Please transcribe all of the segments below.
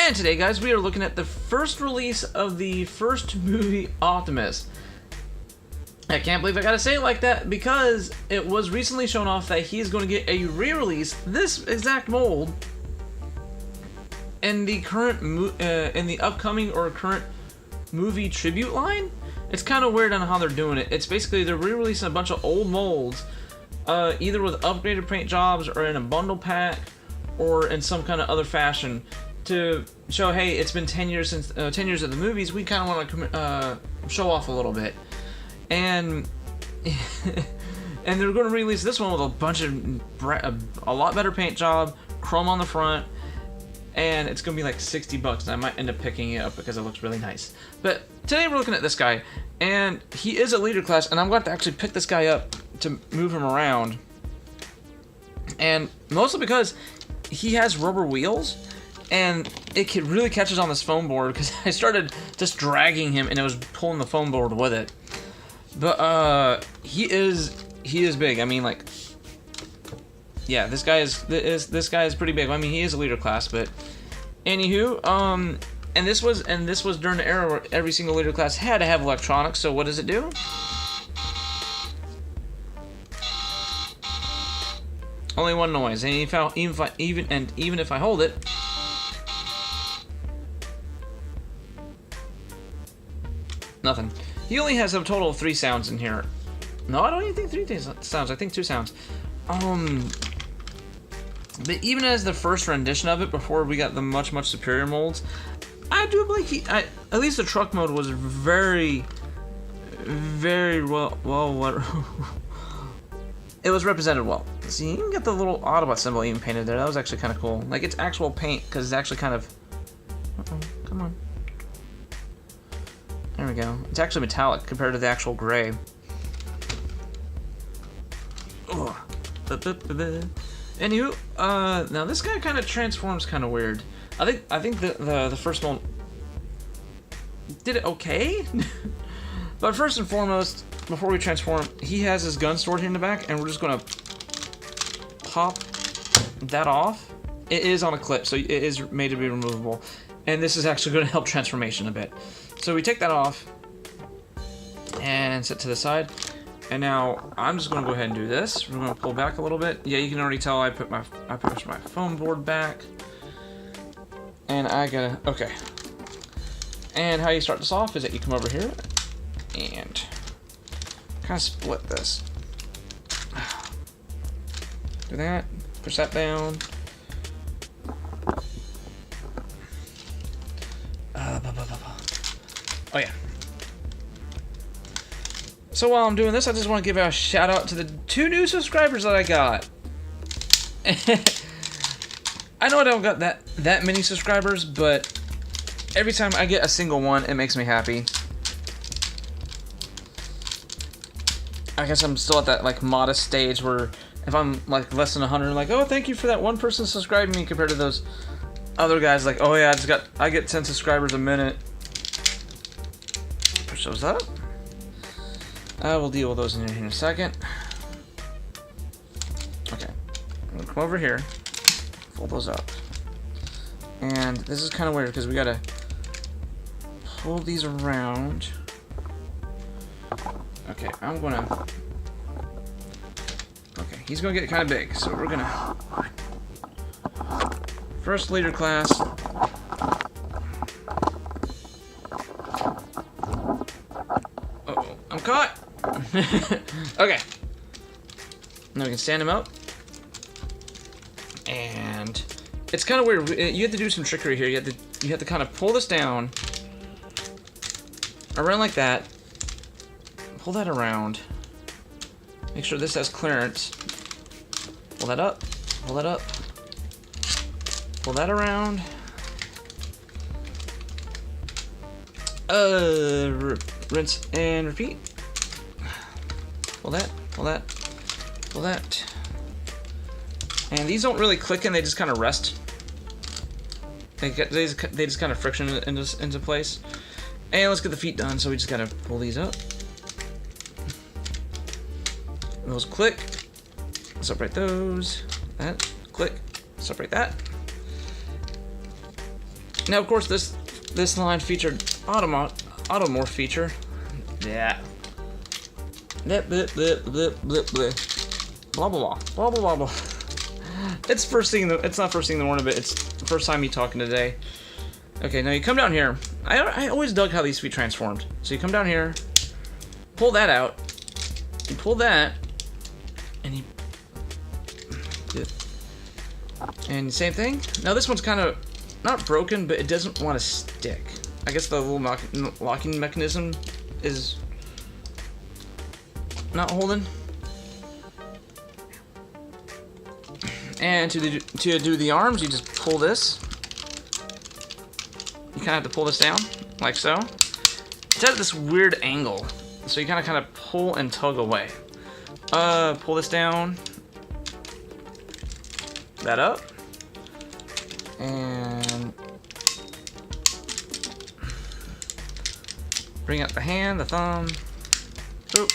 And today, guys, we are looking at the first release of the first movie, Optimus. I can't believe I gotta say it like that, because it was recently shown off that he is going to get a re-release, this exact mold, in the current, in the upcoming or current movie tribute line. It's kind of weird on how they're doing it. It's basically they're re-releasing a bunch of old molds, either with upgraded paint jobs or in a bundle pack, or in some kind of other fashion, to show, hey, it's been 10 years since 10 years of the movies. We kind of want to show off a little bit, and and they're going to release this one with a bunch of a lot better paint job, chrome on the front, and it's going to be like $60, and I might end up picking it up because it looks really nice. But today we're looking at this guy, and he is a leader class, and I'm going to actually pick this guy up to move him around, and mostly because he has rubber wheels, and it really catches on this foam board, because I started just dragging him and it was pulling the foam board with it. But he is big. I mean, like, yeah, this guy is pretty big. I mean, he is a leader class, but anywho, and this was during the era where every single leader class had to have electronics. So what does it do? Only one noise, and even if I hold it, nothing. He only has a total of 3 sounds in here. No, I don't even think 3 sounds. I think 2 sounds. But even as the first rendition of it, before we got the much superior molds, I do believe at least the truck mode was very well. It was represented well. See, you can get the little Autobot symbol even painted there. That was actually kind of cool. Like, it's actual paint, because it's actually kind of... Uh-oh, come on. There we go. It's actually metallic compared to the actual gray. Ugh. Anywho, now this guy kind of transforms kind of weird. I think the first one did it okay. But first and foremost, before we transform, he has his gun stored here in the back, and we're just gonna pop that off. It is on a clip, so it is made to be removable, and this is actually going to help transformation a bit. So we take that off and set to the side, and now I'm just going to go ahead and do this. We're going to pull back a little bit. Yeah, you can already tell I pushed my foam board back, and okay. And how you start this off is that you come over here and kind of split this. Do that. Push that down. Oh yeah. So while I'm doing this, I just want to give a shout out to the 2 new subscribers that I got. I know I don't got that many subscribers, but every time I get a single one, it makes me happy. I guess I'm still at that like modest stage where if I'm like less than 100, I'm like, oh, thank you for that one person subscribing me, compared to those other guys like, oh yeah, I get 10 subscribers a minute. Push those up. I will deal with those in a second. Okay, I'm gonna come over here, fold those up, and this is kind of weird because we gotta pull these around. Okay, okay, he's gonna get kind of big, so we're gonna first leader class. Uh-oh, I'm caught. Okay, now we can stand him up, and it's kind of weird. You have to do some trickery here. You have to kind of pull this down around like that. Pull that around. Make sure this has clearance. Pull that up. Pull that up. Pull that around. Rinse and repeat. Pull that. Pull that. Pull that. And these don't really click in. They just kind of rest. They just kind of friction into place. And let's get the feet done. So we just gotta pull these up. Those click, separate those, that, click, separate that. Now, of course, this line featured automorph feature. Yeah. Blip, blip, blip, blip, blip, blip. Blah blah blah blah blah blah. It's not first thing in the morning, but it's the first time me talking today. Okay, now you come down here. I always dug how these feet transformed. So you come down here, pull that out, you pull that, and you. And same thing. Now this one's kind of not broken, but it doesn't want to stick. I guess the little locking mechanism is not holding. And to do the arms, you just pull this. You kind of have to pull this down, like so. It's at this weird angle, so you kind of pull and tug away. Pull this down. That up. And bring up the hand, the thumb. Oop.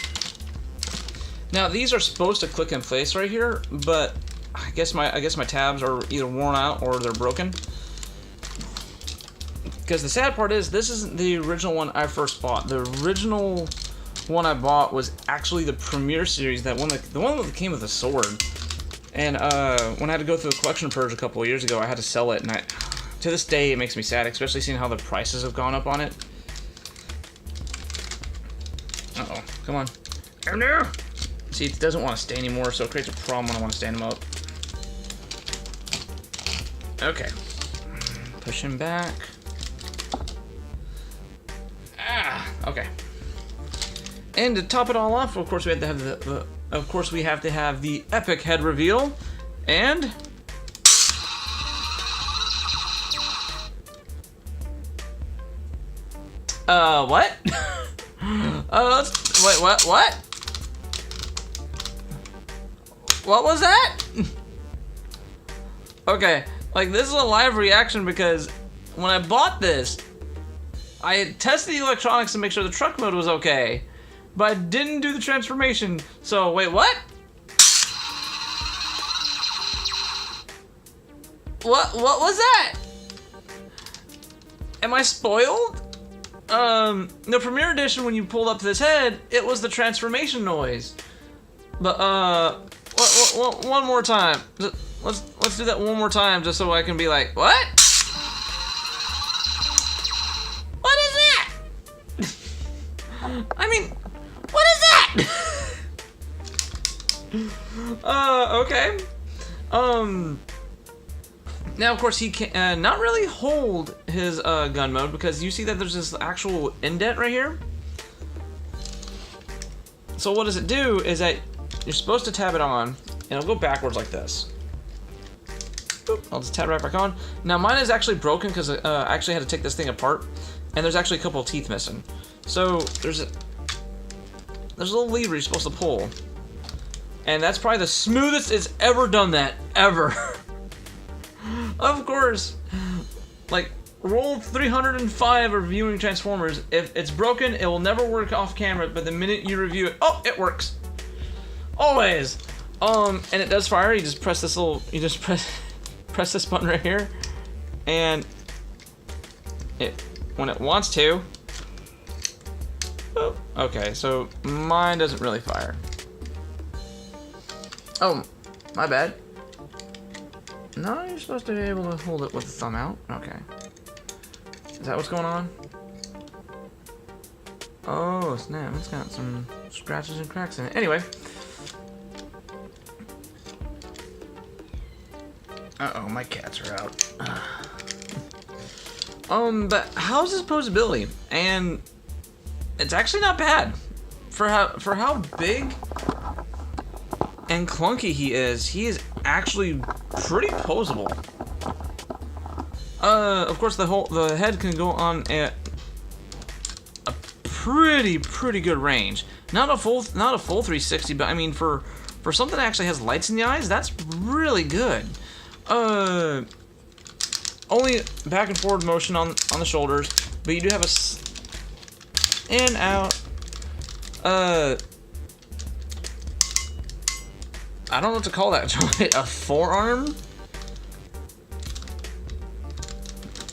Now these are supposed to click in place right here, but I guess my tabs are either worn out or they're broken. Because the sad part is, this isn't the original one I first bought. The original one I bought was actually the Premier series, the one that came with a sword. And when I had to go through the collection purge a couple of years ago, I had to sell it, and to this day it makes me sad, especially seeing how the prices have gone up on it. Uh-oh, come on. Oh no! See, it doesn't want to stay anymore, so it creates a problem when I want to stand him up. Okay. Push him back. Okay. And to top it all off, of course, we have to have the epic head reveal, and what? Wait, what? What was that? Okay, like, this is a live reaction because when I bought this, I had tested the electronics to make sure the truck mode was okay, but I didn't do the transformation. So, wait, what? What was that? Am I spoiled? The Premier Edition, when you pulled up this head, it was the transformation noise. But, one more time. Let's do that one more time just so I can be like, what? What is that? I mean, what is that? Okay. Now, of course, he can not really hold his gun mode because you see that there's this actual indent right here. So what does it do is that you're supposed to tab it on, and it'll go backwards like this. Boop, I'll just tab it right back on. Now, mine is actually broken because I actually had to take this thing apart, and there's actually a couple of teeth missing. So there's a little lever you're supposed to pull, and that's probably the smoothest it's ever done that, ever. Of course, like, Rule 305 of reviewing Transformers, if it's broken, it will never work off camera, but the minute you review it, oh, it works. Always. And it does fire. You just press this press this button right here, and when it wants to. Oh, okay, so mine doesn't really fire. Oh, my bad. No, you're supposed to be able to hold it with the thumb out. Okay. Is that what's going on? Oh, snap. It's got some scratches and cracks in it. Anyway. Uh-oh, my cats are out. But how's his posability? And it's actually not bad. For how big and clunky he is actually pretty posable. Of course, the head can go on at a pretty good range. Not a full 360, but I mean for something that actually has lights in the eyes, that's really good. Only back and forward motion on the shoulders, but you do have a in out. I don't know what to call that. A forearm?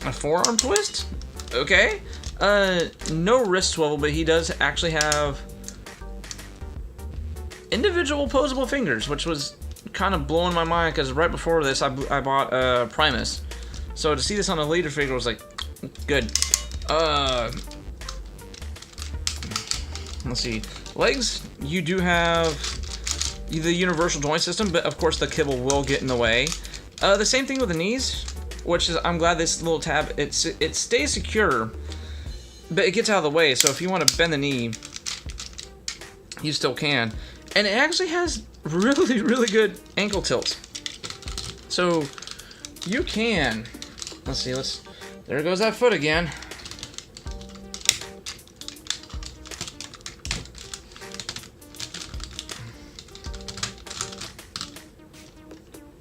A forearm twist? Okay. No wrist swivel, but he does actually have individual opposable fingers, which was kind of blowing my mind because right before this I bought Primus. So to see this on a later figure was like, good. Let's see. Legs, you do have the universal joint system, but of course the kibble will get in the way. The same thing with the knees, which is, I'm glad this little tab, it stays secure, but it gets out of the way, so if you want to bend the knee, you still can. And it actually has really, really good ankle tilts. So you can, let's see, there goes that foot again.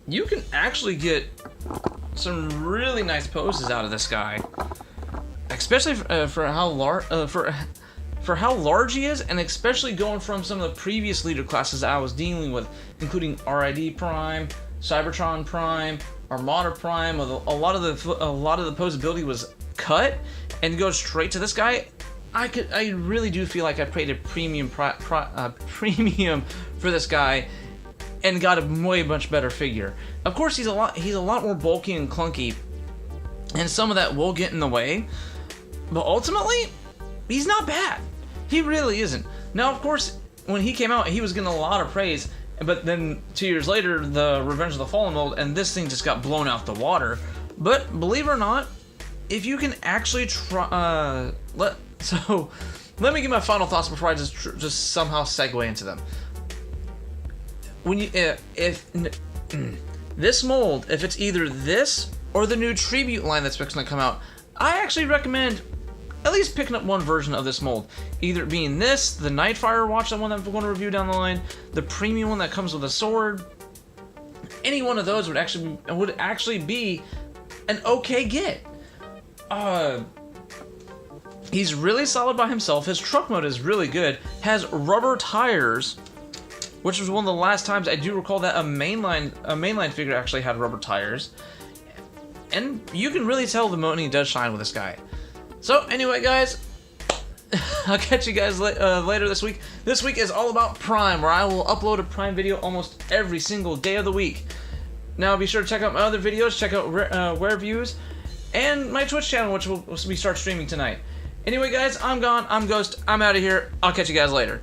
You can actually get some really nice poses out of this guy, especially for how large he is, and especially going from some of the previous leader classes I was dealing with, including RID Prime, Cybertron Prime, Armada Prime. A lot of the posability was cut, and go straight to this guy. I really do feel like I paid a premium premium for this guy, and got a way much better figure. Of course, he's a lot more bulky and clunky, and some of that will get in the way. But ultimately, he's not bad. He really isn't. Now, of course, when he came out, he was getting a lot of praise. But then 2 years later, the Revenge of the Fallen mold, and this thing just got blown out the water. But believe it or not, if you can actually try, let me give my final thoughts before I just somehow segue into them. When you this mold, if it's either this or the new tribute line that's fixing to come out, I actually recommend at least picking up one version of this mold. Either being this, the Nightfire Watch, the one that I'm going to review down the line, the premium one that comes with a sword. Any one of those would actually be an okay get. He's really solid by himself. His truck mode is really good. Has rubber tires, which was one of the last times I do recall that a mainline figure actually had rubber tires. And you can really tell the money does shine with this guy. So anyway, guys, I'll catch you guys later this week. This week is all about Prime, where I will upload a Prime video almost every single day of the week. Now be sure to check out my other videos, check out Rare Views, and my Twitch channel, which we start streaming tonight. Anyway, guys, I'm gone. I'm Ghost. I'm out of here. I'll catch you guys later.